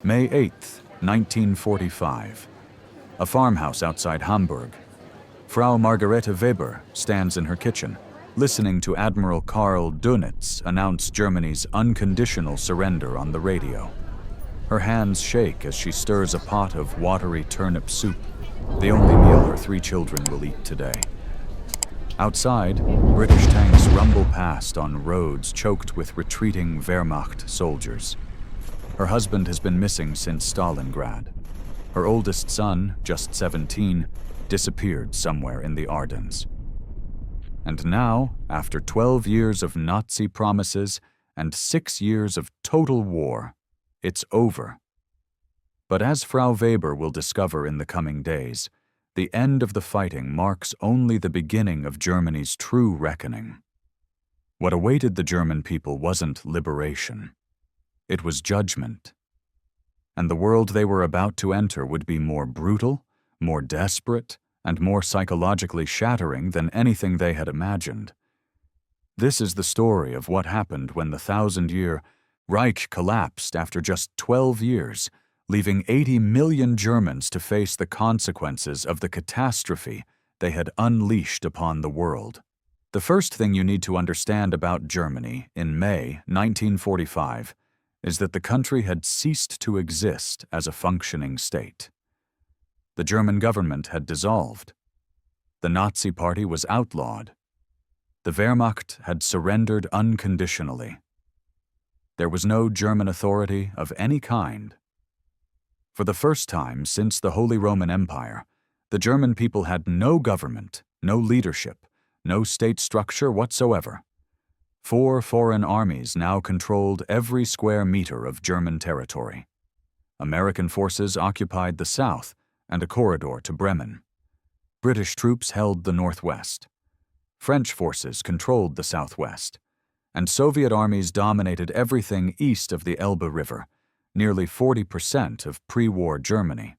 May 8th, 1945. A farmhouse outside Hamburg. Frau Margarete Weber stands in her kitchen, listening to Admiral Karl Dönitz announce Germany's unconditional surrender on the radio. Her hands shake as she stirs a pot of watery turnip soup, the only meal her 3 children will eat today. Outside, British tanks rumble past on roads choked with retreating Wehrmacht soldiers. Her husband has been missing since Stalingrad. Her oldest son, just 17, disappeared somewhere in the Ardennes. And now, after 12 years of Nazi promises and 6 years of total war, it's over. But as Frau Weber will discover in the coming days, the end of the fighting marks only the beginning of Germany's true reckoning. What awaited the German people wasn't liberation. It was judgment. And the world they were about to enter would be more brutal, more desperate, and more psychologically shattering than anything they had imagined. This is the story of what happened when the 1,000-year Reich collapsed after just 12 years, leaving 80 million Germans to face the consequences of the catastrophe they had unleashed upon the world. The first thing you need to understand about Germany in May 1945 is that the country had ceased to exist as a functioning state. The German government had dissolved. The Nazi Party was outlawed. The Wehrmacht had surrendered unconditionally. There was no German authority of any kind. For the first time since the Holy Roman Empire, the German people had no government, no leadership, no state structure whatsoever. 4 foreign armies now controlled every square meter of German territory. American forces occupied the south and a corridor to Bremen. British troops held the northwest. French forces controlled the southwest. And Soviet armies dominated everything east of the Elbe River, nearly 40% of pre-war Germany.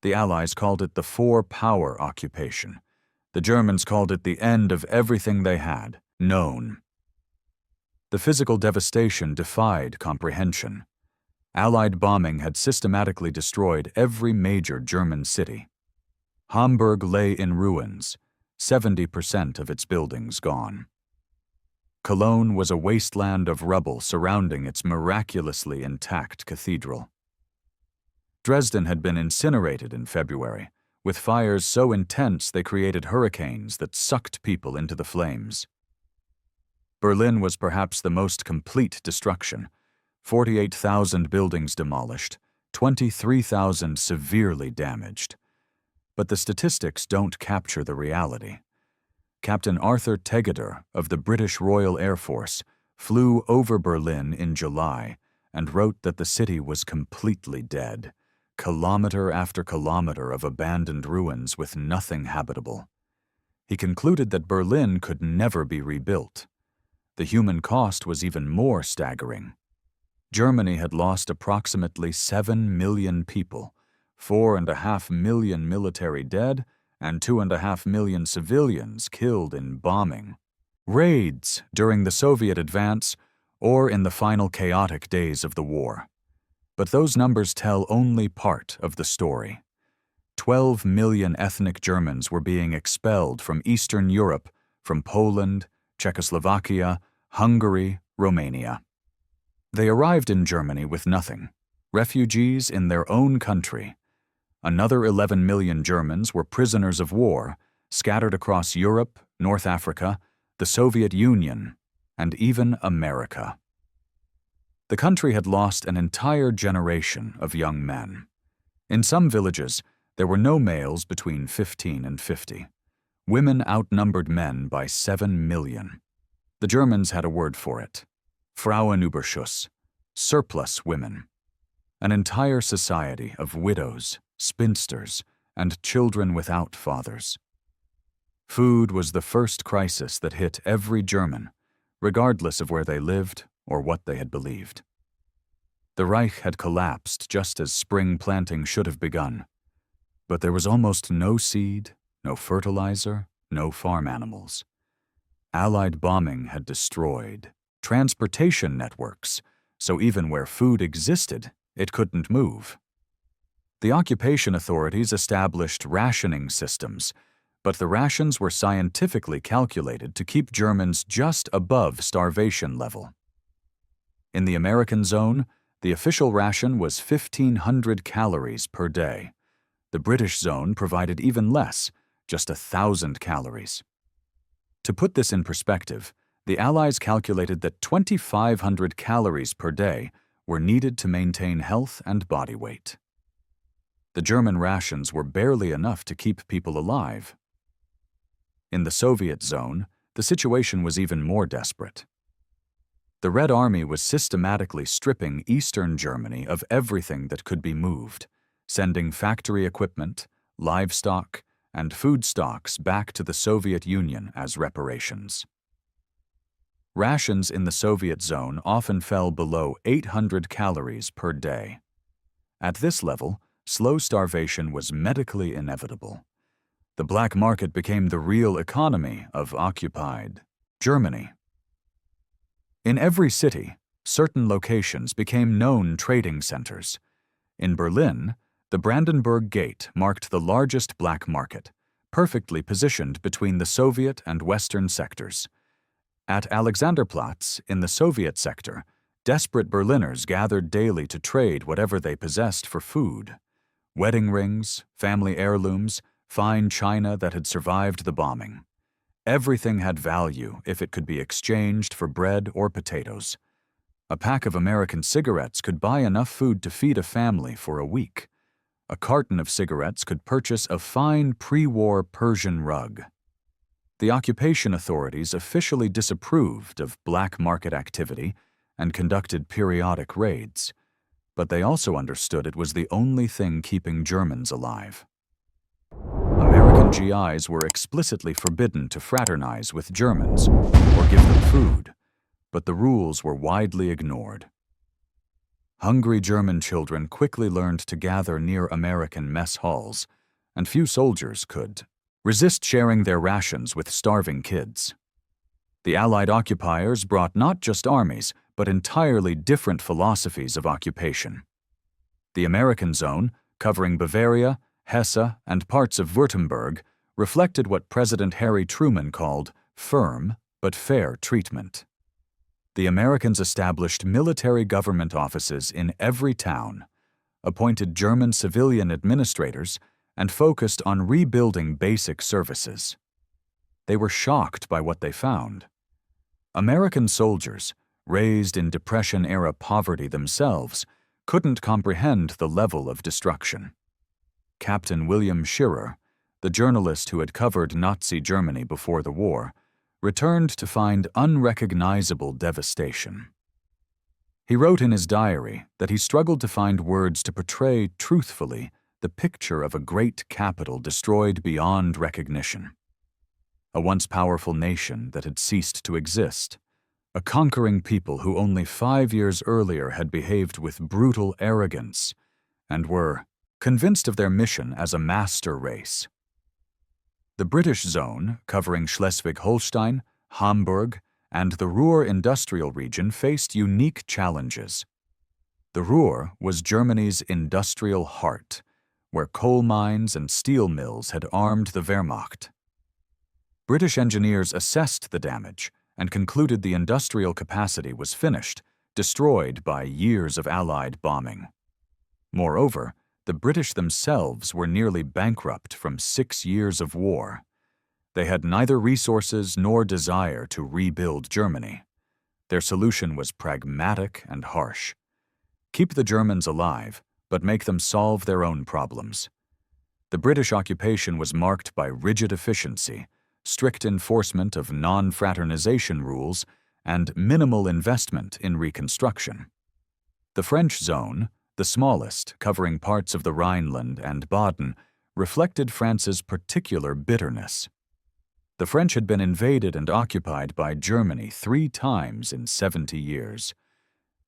The Allies called it the four-power occupation. The Germans called it the end of everything they had known. The physical devastation defied comprehension. Allied bombing had systematically destroyed every major German city. Hamburg lay in ruins, 70% of its buildings gone. Cologne was a wasteland of rubble surrounding its miraculously intact cathedral. Dresden had been incinerated in February, with fires so intense they created hurricanes that sucked people into the flames. Berlin was perhaps the most complete destruction. 48,000 buildings demolished, 23,000 severely damaged. But the statistics don't capture the reality. Captain Arthur Tegeter of the British Royal Air Force flew over Berlin in July and wrote that the city was completely dead, kilometer after kilometer of abandoned ruins with nothing habitable. He concluded that Berlin could never be rebuilt. The human cost was even more staggering. Germany had lost approximately 7 million people, 4.5 million military dead, and 2.5 million civilians killed in bombing, raids during the Soviet advance, or in the final chaotic days of the war. But those numbers tell only part of the story. 12 million ethnic Germans were being expelled from Eastern Europe, from Poland, Czechoslovakia, Hungary, Romania. They arrived in Germany with nothing, refugees in their own country. Another 11 million Germans were prisoners of war, scattered across Europe, North Africa, the Soviet Union, and even America. The country had lost an entire generation of young men. In some villages, there were no males between 15 and 50. Women outnumbered men by 7 million. The Germans had a word for it: Frauenüberschuss, surplus women. An entire society of widows, spinsters, and children without fathers. Food was the first crisis that hit every German, regardless of where they lived or what they had believed. The Reich had collapsed just as spring planting should have begun, but there was almost no seed, no fertilizer, no farm animals. Allied bombing had destroyed transportation networks, so even where food existed, It couldn't move. The occupation authorities established rationing systems, but the rations were scientifically calculated to keep Germans just above starvation level. In the American zone, the official ration was 1,500 calories per day. The British zone provided even less, just 1,000 calories. To put this in perspective, the Allies calculated that 2,500 calories per day were needed to maintain health and body weight. The German rations were barely enough to keep people alive. In the Soviet zone, the situation was even more desperate. The Red Army was systematically stripping Eastern Germany of everything that could be moved, sending factory equipment, livestock, and food stocks back to the Soviet Union as reparations. Rations in the Soviet zone often fell below 800 calories per day. At this level, slow starvation was medically inevitable. The black market became the real economy of occupied Germany. In every city, certain locations became known trading centers. In Berlin, the Brandenburg Gate marked the largest black market, perfectly positioned between the Soviet and Western sectors. At Alexanderplatz, in the Soviet sector, desperate Berliners gathered daily to trade whatever they possessed for food: wedding rings, family heirlooms, fine china that had survived the bombing. Everything had value if it could be exchanged for bread or potatoes. A pack of American cigarettes could buy enough food to feed a family for a week. A carton of cigarettes could purchase a fine pre-war Persian rug. The occupation authorities officially disapproved of black market activity and conducted periodic raids, but they also understood it was the only thing keeping Germans alive. American GIs were explicitly forbidden to fraternize with Germans or give them food, but the rules were widely ignored. Hungry German children quickly learned to gather near American mess halls, and few soldiers could resist sharing their rations with starving kids. The Allied occupiers brought not just armies, but entirely different philosophies of occupation. The American zone, covering Bavaria, Hesse, and parts of Württemberg, reflected what President Harry Truman called firm but fair treatment. The Americans established military government offices in every town, appointed German civilian administrators, and focused on rebuilding basic services. They were shocked by what they found. American soldiers, raised in Depression-era poverty themselves, couldn't comprehend the level of destruction. Captain William Shirer, the journalist who had covered Nazi Germany before the war, returned to find unrecognizable devastation. He wrote in his diary that he struggled to find words to portray truthfully the picture of a great capital destroyed beyond recognition. A once powerful nation that had ceased to exist. A conquering people who only 5 years earlier had behaved with brutal arrogance and were convinced of their mission as a master race. The British zone, covering Schleswig-Holstein, Hamburg, and the Ruhr industrial region, faced unique challenges. The Ruhr was Germany's industrial heart, where coal mines and steel mills had armed the Wehrmacht. British engineers assessed the damage and concluded the industrial capacity was finished, destroyed by years of Allied bombing. Moreover, the British themselves were nearly bankrupt from 6 years of war. They had neither resources nor desire to rebuild Germany. Their solution was pragmatic and harsh. Keep the Germans alive, but make them solve their own problems. The British occupation was marked by rigid efficiency, strict enforcement of non-fraternization rules, and minimal investment in reconstruction. The French zone, the smallest, covering parts of the Rhineland and Baden, reflected France's particular bitterness. The French had been invaded and occupied by Germany 3 times in 70 years.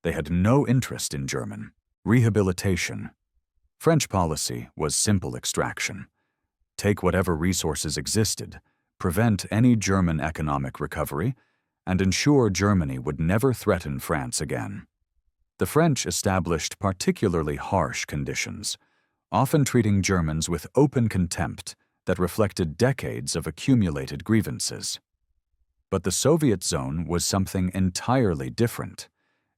They had no interest in German rehabilitation. French policy was simple extraction. Take whatever resources existed, prevent any German economic recovery, and ensure Germany would never threaten France again. The French established particularly harsh conditions, often treating Germans with open contempt that reflected decades of accumulated grievances. But the Soviet zone was something entirely different.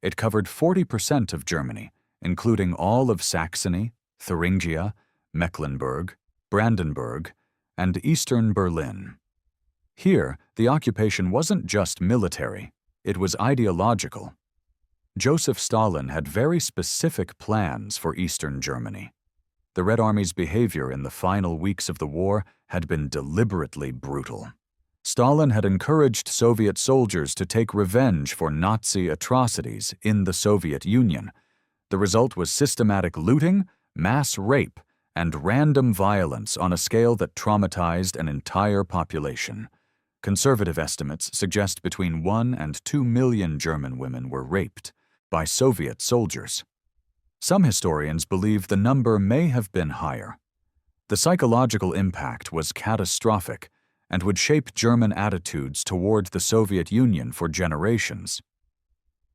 It covered 40% of Germany, including all of Saxony, Thuringia, Mecklenburg, Brandenburg, and eastern Berlin. Here, the occupation wasn't just military, it was ideological. Joseph Stalin had very specific plans for Eastern Germany. The Red Army's behavior in the final weeks of the war had been deliberately brutal. Stalin had encouraged Soviet soldiers to take revenge for Nazi atrocities in the Soviet Union. The result was systematic looting, mass rape, and random violence on a scale that traumatized an entire population. Conservative estimates suggest between 1 and 2 million German women were raped by Soviet soldiers. Some historians believe the number may have been higher. The psychological impact was catastrophic and would shape German attitudes toward the Soviet Union for generations.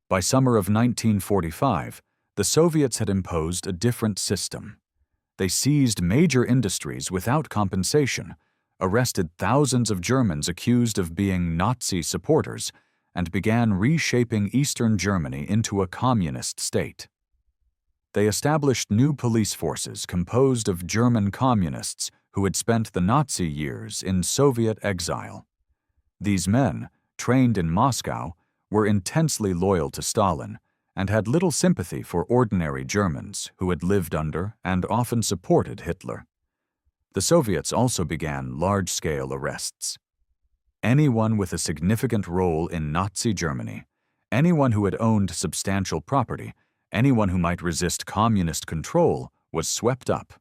By summer of 1945, the Soviets had imposed a different system. They seized major industries without compensation, arrested thousands of Germans accused of being Nazi supporters, and began reshaping Eastern Germany into a communist state. They established new police forces composed of German communists who had spent the Nazi years in Soviet exile. These men, trained in Moscow, were intensely loyal to Stalin and had little sympathy for ordinary Germans who had lived under and often supported Hitler. The Soviets also began large-scale arrests. Anyone with a significant role in Nazi Germany, anyone who had owned substantial property, anyone who might resist communist control was swept up.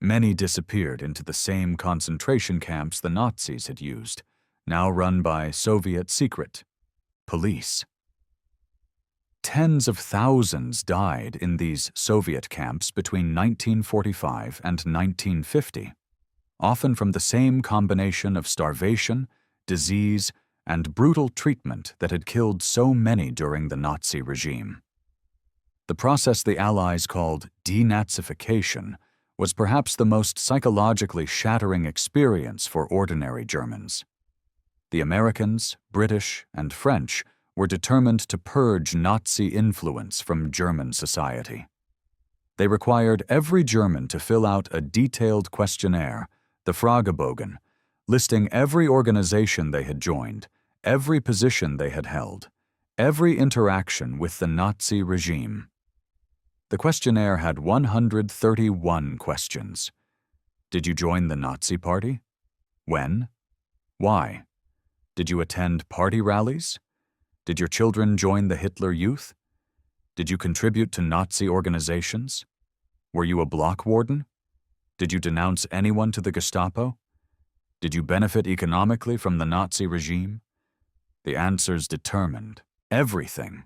Many disappeared into the same concentration camps the Nazis had used, now run by Soviet secret police. Tens of thousands died in these Soviet camps between 1945 and 1950, often from the same combination of starvation, disease, and brutal treatment that had killed so many during the Nazi regime. The process the Allies called denazification was perhaps the most psychologically shattering experience for ordinary Germans. The Americans, British, and French were determined to purge Nazi influence from German society. They required every German to fill out a detailed questionnaire, the Fragebogen, listing every organization they had joined, every position they had held, every interaction with the Nazi regime. The questionnaire had 131 questions. Did you join the Nazi Party? When? Why? Did you attend party rallies? Did your children join the Hitler Youth? Did you contribute to Nazi organizations? Were you a block warden? Did you denounce anyone to the Gestapo? Did you benefit economically from the Nazi regime? The answers determined everything.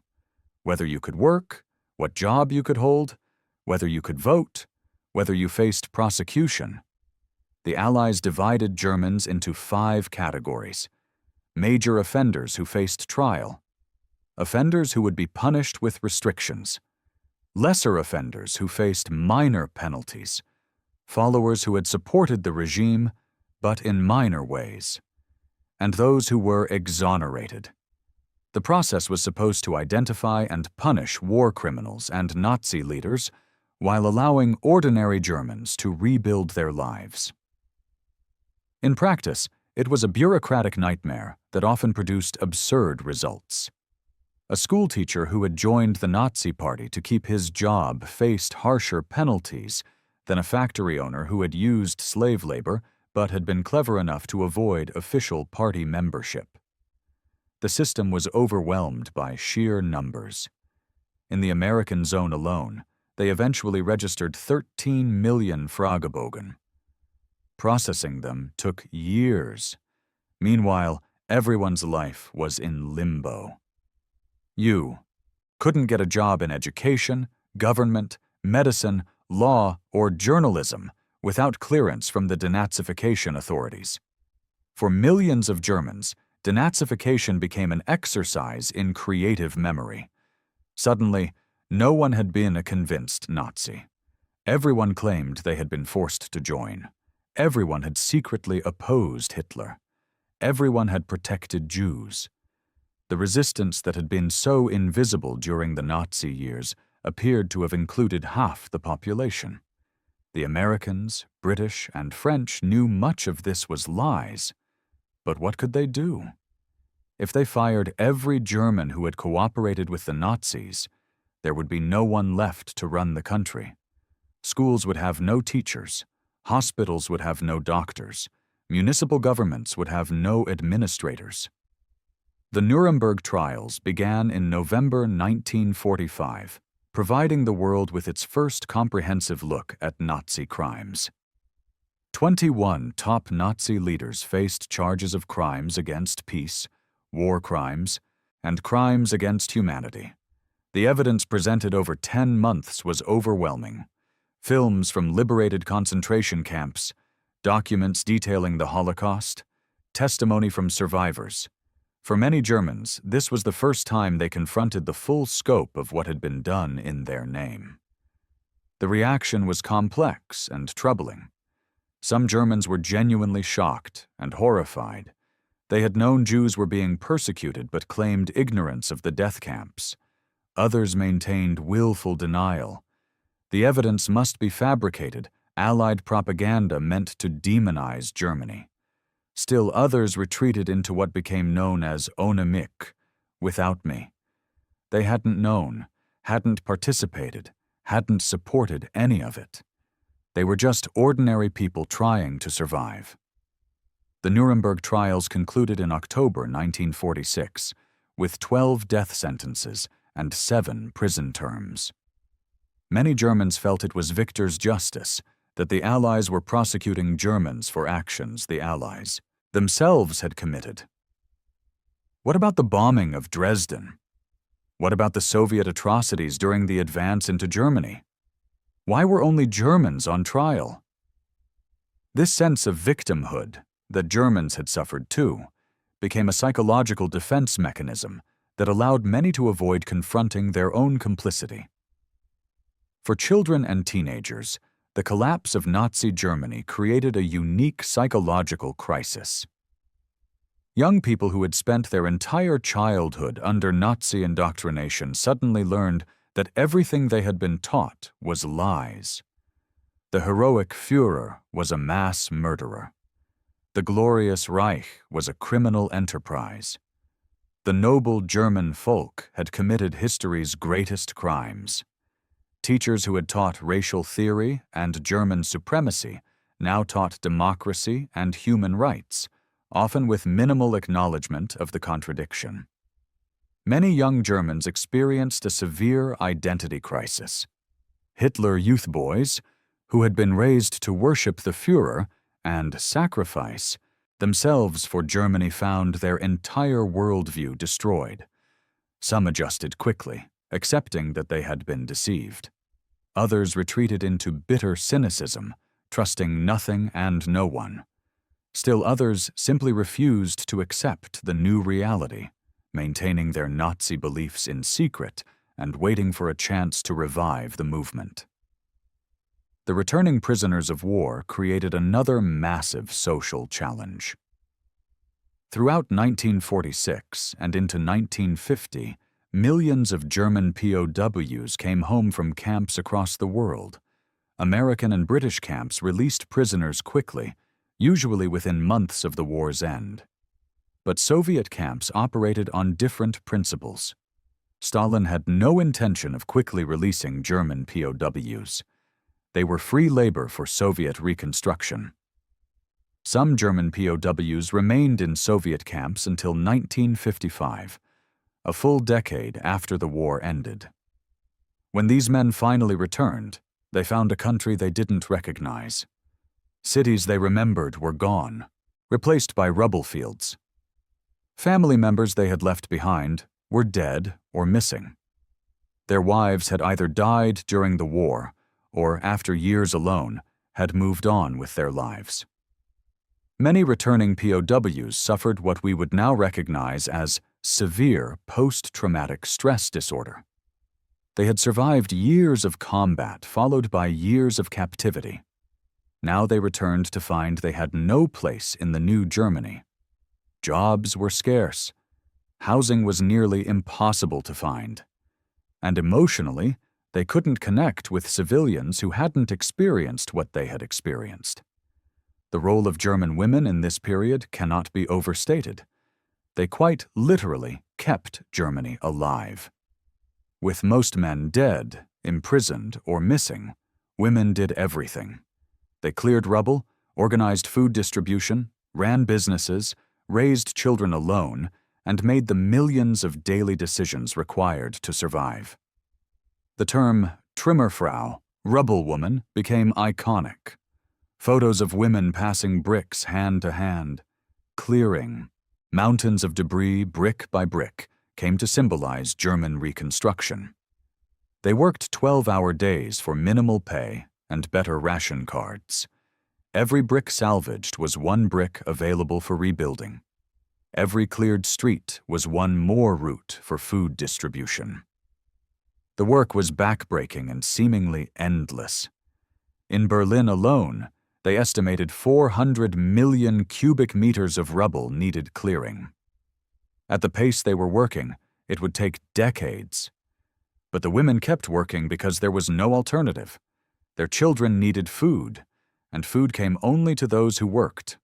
Whether you could work, what job you could hold, whether you could vote, whether you faced prosecution. The Allies divided Germans into 5 categories: major offenders who faced trial, offenders who would be punished with restrictions, lesser offenders who faced minor penalties, followers who had supported the regime but in minor ways, and those who were exonerated. The process was supposed to identify and punish war criminals and Nazi leaders while allowing ordinary Germans to rebuild their lives. In practice, it was a bureaucratic nightmare that often produced absurd results. A schoolteacher who had joined the Nazi Party to keep his job faced harsher penalties than a factory owner who had used slave labor but had been clever enough to avoid official party membership. The system was overwhelmed by sheer numbers. In the American zone alone, they eventually registered 13 million Fragebogen. Processing them took years. Meanwhile, everyone's life was in limbo. You couldn't get a job in education, government, medicine, law, or journalism without clearance from the denazification authorities. For millions of Germans, denazification became an exercise in creative memory. Suddenly, No one had been a convinced Nazi. Everyone claimed they had been forced to join. Everyone had secretly opposed Hitler. Everyone had protected Jews. The resistance that had been so invisible during the Nazi years appeared to have included half the population. The Americans, British, and French knew much of this was lies. But what could they do? If they fired every German who had cooperated with the Nazis, there would be no one left to run the country. Schools would have no teachers, hospitals would have no doctors, municipal governments would have no administrators. The Nuremberg trials began in November 1945, providing the world with its first comprehensive look at Nazi crimes. 21 top Nazi leaders faced charges of crimes against peace, war crimes, and crimes against humanity. The evidence presented over 10 months was overwhelming. Films from liberated concentration camps, documents detailing the Holocaust, testimony from survivors. For many Germans, this was the first time they confronted the full scope of what had been done in their name. The reaction was complex and troubling. Some Germans were genuinely shocked and horrified. They had known Jews were being persecuted but claimed ignorance of the death camps. Others maintained willful denial. The evidence must be fabricated. Allied propaganda meant to demonize Germany. Still others retreated into what became known as ohne mich, without me. They hadn't known, hadn't participated, hadn't supported any of it. They were just ordinary people trying to survive. The Nuremberg trials concluded in October 1946, with 12 death sentences and 7 prison terms. Many Germans felt it was victor's justice, that the Allies were prosecuting Germans for actions the Allies themselves had committed. What about the bombing of Dresden? What about the Soviet atrocities during the advance into Germany? Why were only Germans on trial? This sense of victimhood that Germans had suffered too became a psychological defense mechanism that allowed many to avoid confronting their own complicity. For children and teenagers, the collapse of Nazi Germany created a unique psychological crisis. Young people who had spent their entire childhood under Nazi indoctrination suddenly learned that everything they had been taught was lies. The heroic Führer was a mass murderer. The glorious Reich was a criminal enterprise. The noble German folk had committed history's greatest crimes. Teachers who had taught racial theory and German supremacy now taught democracy and human rights, often with minimal acknowledgement of the contradiction. Many young Germans experienced a severe identity crisis. Hitler youth boys, who had been raised to worship the Führer and sacrifice, themselves for Germany found their entire worldview destroyed. Some adjusted quickly, accepting that they had been deceived. Others retreated into bitter cynicism, trusting nothing and no one. Still others simply refused to accept the new reality, maintaining their Nazi beliefs in secret and waiting for a chance to revive the movement. The returning prisoners of war created another massive social challenge. Throughout 1946 and into 1950, millions of German POWs came home from camps across the world. American and British camps released prisoners quickly, usually within months of the war's end. But Soviet camps operated on different principles. Stalin had no intention of quickly releasing German POWs. They were free labor for Soviet reconstruction. Some German POWs remained in Soviet camps until 1955, a full decade after the war ended. When these men finally returned, they found a country they didn't recognize. Cities they remembered were gone, replaced by rubble fields. Family members they had left behind were dead or missing. Their wives had either died during the war or, after years alone, had moved on with their lives. Many returning POWs suffered what we would now recognize as severe post-traumatic stress disorder. They had survived years of combat followed by years of captivity. Now they returned to find they had no place in the new Germany. Jobs were scarce. Housing was nearly impossible to find. And emotionally, they couldn't connect with civilians who hadn't experienced what they had experienced. The role of German women in this period cannot be overstated. They quite literally kept Germany alive. With most men dead, imprisoned, or missing, women did everything. They cleared rubble, organized food distribution, ran businesses, raised children alone, and made the millions of daily decisions required to survive. The term Trümmerfrau, rubble woman, became iconic. Photos of women passing bricks hand to hand, clearing, mountains of debris brick by brick, came to symbolize German reconstruction. They worked 12-hour days for minimal pay and better ration cards. Every brick salvaged was one brick available for rebuilding. Every cleared street was one more route for food distribution. The work was backbreaking and seemingly endless. In Berlin alone, they estimated 400 million cubic meters of rubble needed clearing. At the pace they were working, it would take decades. But the women kept working because there was no alternative. Their children needed food, and food came only to those who worked.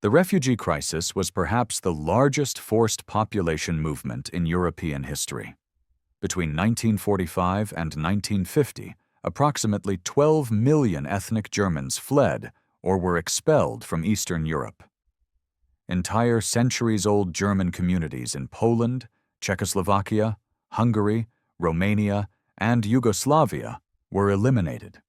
The refugee crisis was perhaps the largest forced population movement in European history. Between 1945 and 1950, approximately 12 million ethnic Germans fled or were expelled from Eastern Europe. Entire centuries-old German communities in Poland, Czechoslovakia, Hungary, Romania, and Yugoslavia were eliminated.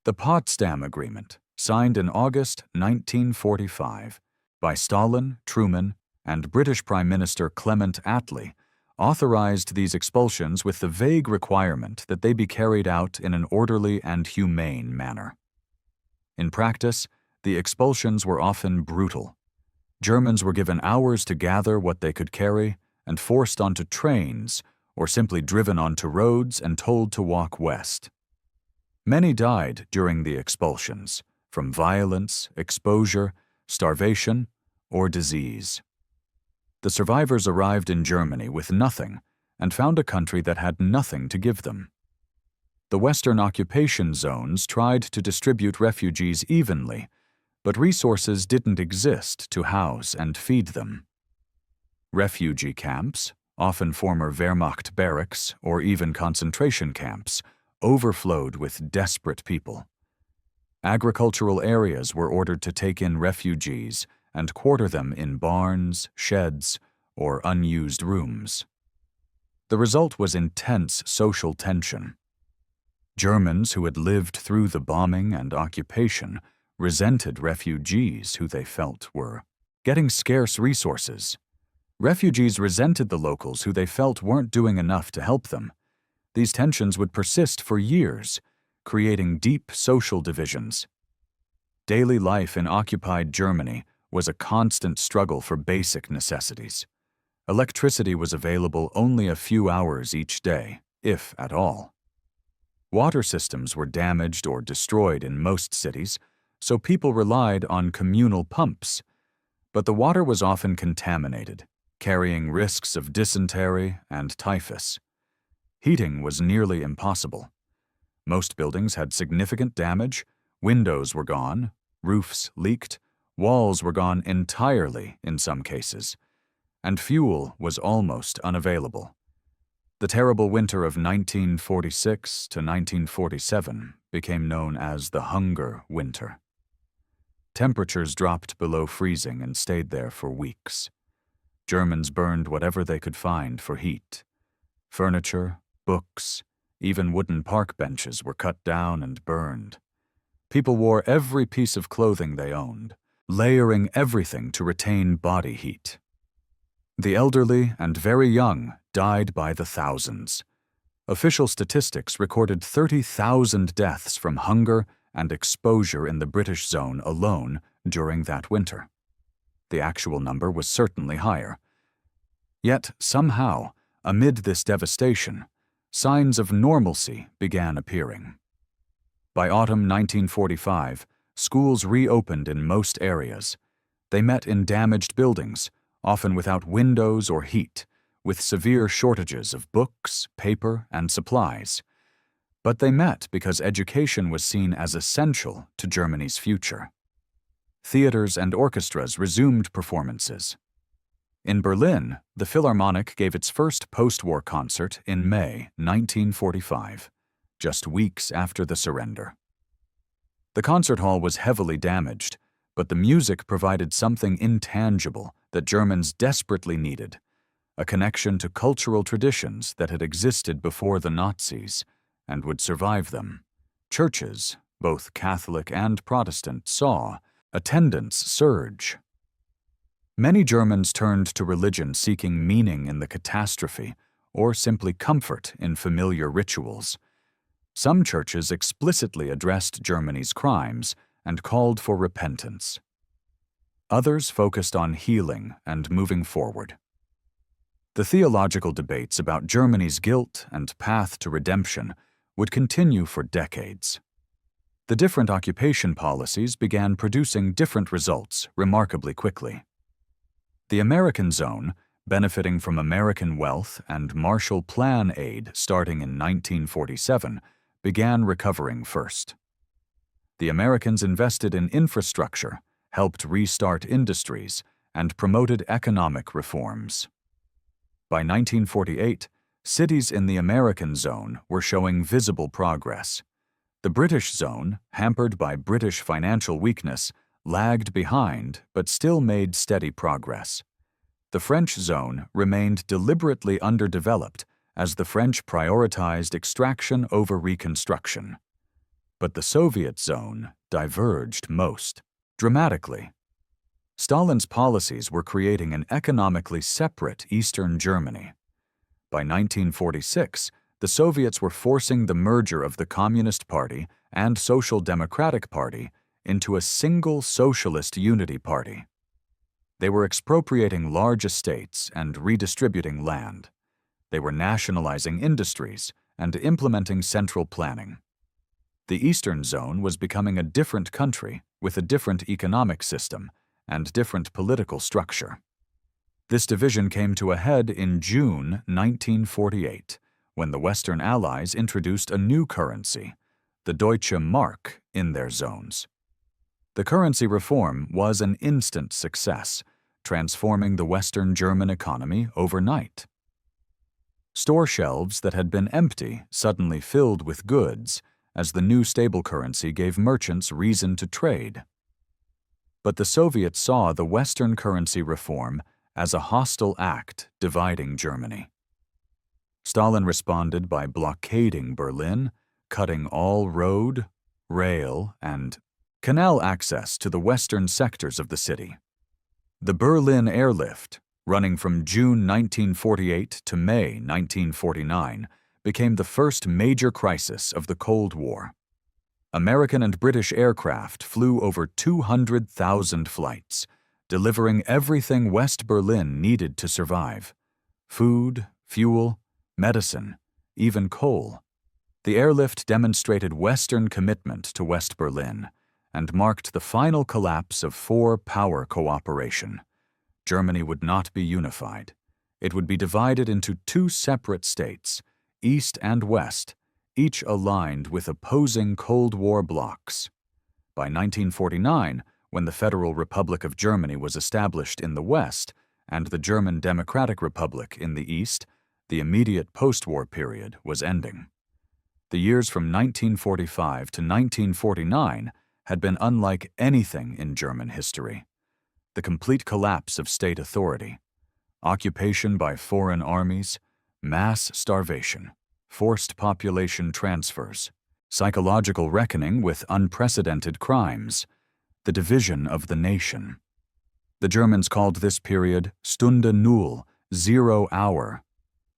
The Potsdam Agreement, signed in August 1945 by Stalin, Truman, and British Prime Minister Clement Attlee, authorized these expulsions with the vague requirement that they be carried out in an orderly and humane manner. In practice, the expulsions were often brutal. Germans were given hours to gather what they could carry and forced onto trains or simply driven onto roads and told to walk west. Many died during the expulsions from violence, exposure, starvation, or disease. The survivors arrived in Germany with nothing and found a country that had nothing to give them. The Western occupation zones tried to distribute refugees evenly, but resources didn't exist to house and feed them. Refugee camps, often former Wehrmacht barracks or even concentration camps, overflowed with desperate people. Agricultural areas were ordered to take in refugees and quarter them in barns, sheds, or unused rooms. The result was intense social tension. Germans who had lived through the bombing and occupation resented refugees who they felt were getting scarce resources. Refugees resented the locals who they felt weren't doing enough to help them. These tensions would persist for years, creating deep social divisions. Daily life in occupied Germany was a constant struggle for basic necessities. Electricity was available only a few hours each day, if at all. Water systems were damaged or destroyed in most cities, so people relied on communal pumps. But the water was often contaminated, carrying risks of dysentery and typhus. Heating was nearly impossible. Most buildings had significant damage, windows were gone, roofs leaked, walls were gone entirely in some cases, and fuel was almost unavailable. The terrible winter of 1946 to 1947 became known as the Hunger Winter. Temperatures dropped below freezing and stayed there for weeks. Germans burned whatever they could find for heat. Furniture, books, even wooden park benches were cut down and burned. People wore every piece of clothing they owned, layering everything to retain body heat. The elderly and very young died by the thousands. Official statistics recorded 30,000 deaths from hunger and exposure in the British zone alone during that winter. The actual number was certainly higher. Yet, somehow, amid this devastation, signs of normalcy began appearing. By autumn 1945, schools reopened in most areas. They met in damaged buildings, often without windows or heat, with severe shortages of books, paper, and supplies. But they met because education was seen as essential to Germany's future. Theaters and orchestras resumed performances. In Berlin, the Philharmonic gave its first post-war concert in May 1945, just weeks after the surrender. The concert hall was heavily damaged, but the music provided something intangible that Germans desperately needed, a connection to cultural traditions that had existed before the Nazis and would survive them. Churches, both Catholic and Protestant, saw attendance surge. Many Germans turned to religion seeking meaning in the catastrophe or simply comfort in familiar rituals. Some churches explicitly addressed Germany's crimes and called for repentance. Others focused on healing and moving forward. The theological debates about Germany's guilt and path to redemption would continue for decades. The different occupation policies began producing different results remarkably quickly. The American zone, benefiting from American wealth and Marshall Plan aid starting in 1947, began recovering first. The Americans invested in infrastructure, helped restart industries, and promoted economic reforms. By 1948, cities in the American zone were showing visible progress. The British zone, hampered by British financial weakness, lagged behind but still made steady progress. The French zone remained deliberately underdeveloped as the French prioritized extraction over reconstruction. But the Soviet zone diverged most, dramatically. Stalin's policies were creating an economically separate Eastern Germany. By 1946, the Soviets were forcing the merger of the Communist Party and Social Democratic Party into a single socialist unity party. They were expropriating large estates and redistributing land. They were nationalizing industries and implementing central planning. The Eastern Zone was becoming a different country with a different economic system and different political structure. This division came to a head in June 1948, when the Western Allies introduced a new currency, the Deutsche Mark, in their zones. The currency reform was an instant success, transforming the Western German economy overnight. Store shelves that had been empty suddenly filled with goods, as the new stable currency gave merchants reason to trade. But the Soviets saw the Western currency reform as a hostile act dividing Germany. Stalin responded by blockading Berlin, cutting all road, rail, and canal access to the western sectors of the city. The Berlin airlift, running from June 1948 to May 1949, became the first major crisis of the Cold War. American and British aircraft flew over 200,000 flights, delivering everything West Berlin needed to survive: food, fuel, medicine, even coal. The airlift demonstrated Western commitment to West Berlin and marked the final collapse of four-power cooperation. Germany would not be unified. It would be divided into two separate states, East and West, each aligned with opposing Cold War blocs. By 1949, when the Federal Republic of Germany was established in the West and the German Democratic Republic in the East, the immediate post-war period was ending. The years from 1945 to 1949 had been unlike anything in German history. The complete collapse of state authority, occupation by foreign armies, mass starvation, forced population transfers, psychological reckoning with unprecedented crimes, the division of the nation. The Germans called this period Stunde Null, 0 hour,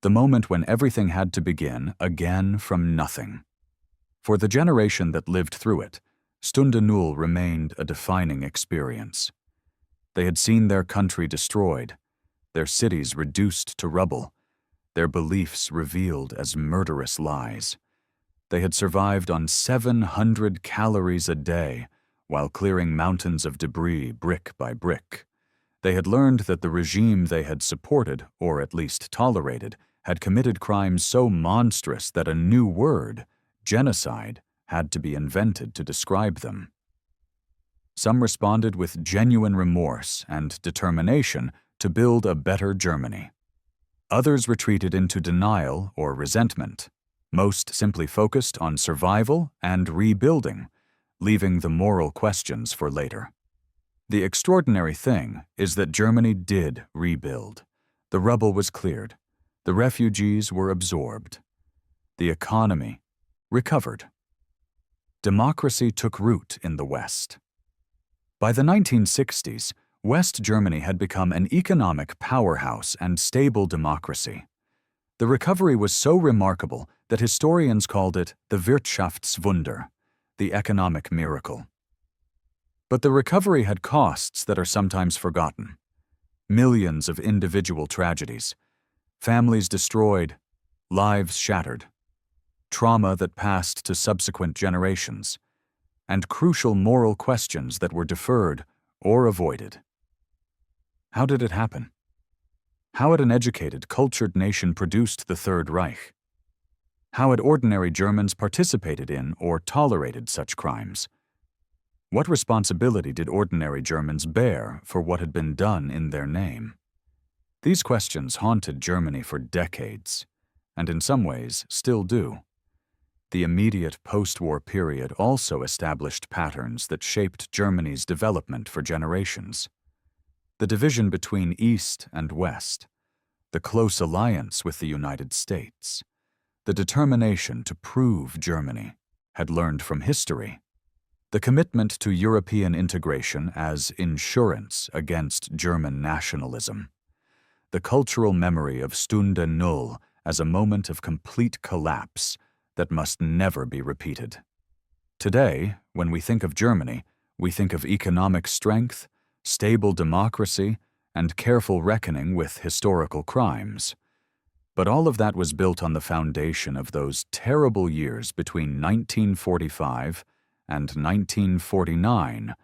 the moment when everything had to begin again from nothing. For the generation that lived through it, Stunde Null remained a defining experience. They had seen their country destroyed, their cities reduced to rubble, their beliefs revealed as murderous lies. They had survived on 700 calories a day while clearing mountains of debris brick by brick. They had learned that the regime they had supported, or at least tolerated, had committed crimes so monstrous that a new word, genocide, had to be invented to describe them. Some responded with genuine remorse and determination to build a better Germany. Others retreated into denial or resentment. Most simply focused on survival and rebuilding, leaving the moral questions for later. The extraordinary thing is that Germany did rebuild. The rubble was cleared. The refugees were absorbed. The economy recovered. Democracy took root in the West. By the 1960s, West Germany had become an economic powerhouse and stable democracy. The recovery was so remarkable that historians called it the Wirtschaftswunder, the economic miracle. But the recovery had costs that are sometimes forgotten. Millions of individual tragedies, families destroyed, lives shattered, trauma that passed to subsequent generations, and crucial moral questions that were deferred or avoided. How did it happen? How had an educated, cultured nation produced the Third Reich? How had ordinary Germans participated in or tolerated such crimes? What responsibility did ordinary Germans bear for what had been done in their name? These questions haunted Germany for decades, and in some ways still do. The immediate post-war period also established patterns that shaped Germany's development for generations. The division between East and West, the close alliance with the United States, the determination to prove Germany had learned from history, the commitment to European integration as insurance against German nationalism, the cultural memory of Stunde Null as a moment of complete collapse that must never be repeated. Today, when we think of Germany, we think of economic strength, stable democracy, and careful reckoning with historical crimes. But all of that was built on the foundation of those terrible years between 1945 and 1949,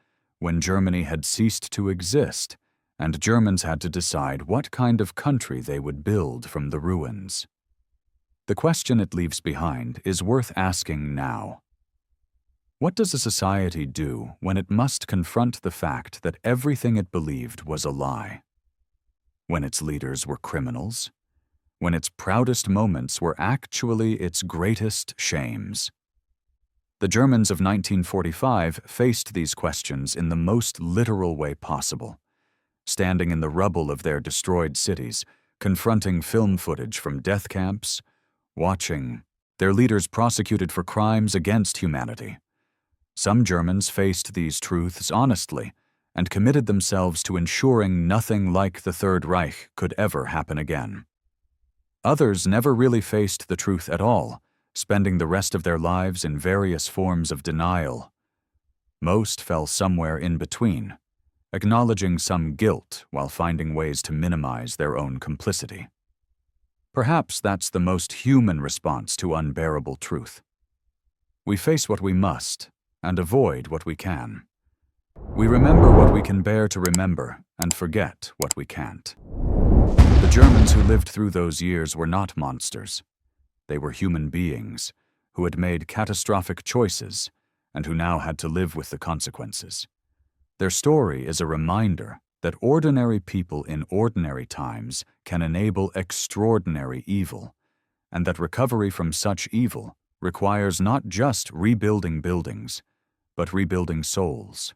when Germany had ceased to exist, and Germans had to decide what kind of country they would build from the ruins. The question it leaves behind is worth asking now. What does a society do when it must confront the fact that everything it believed was a lie? When its leaders were criminals? When its proudest moments were actually its greatest shames? The Germans of 1945 faced these questions in the most literal way possible, standing in the rubble of their destroyed cities, confronting film footage from death camps, watching their leaders prosecuted for crimes against humanity. Some Germans faced these truths honestly and committed themselves to ensuring nothing like the Third Reich could ever happen again. Others never really faced the truth at all, spending the rest of their lives in various forms of denial. Most fell somewhere in between, acknowledging some guilt while finding ways to minimize their own complicity. Perhaps that's the most human response to unbearable truth. We face what we must and avoid what we can. We remember what we can bear to remember and forget what we can't. The Germans who lived through those years were not monsters. They were human beings who had made catastrophic choices and who now had to live with the consequences. Their story is a reminder that ordinary people in ordinary times can enable extraordinary evil, and that recovery from such evil requires not just rebuilding buildings, but rebuilding souls.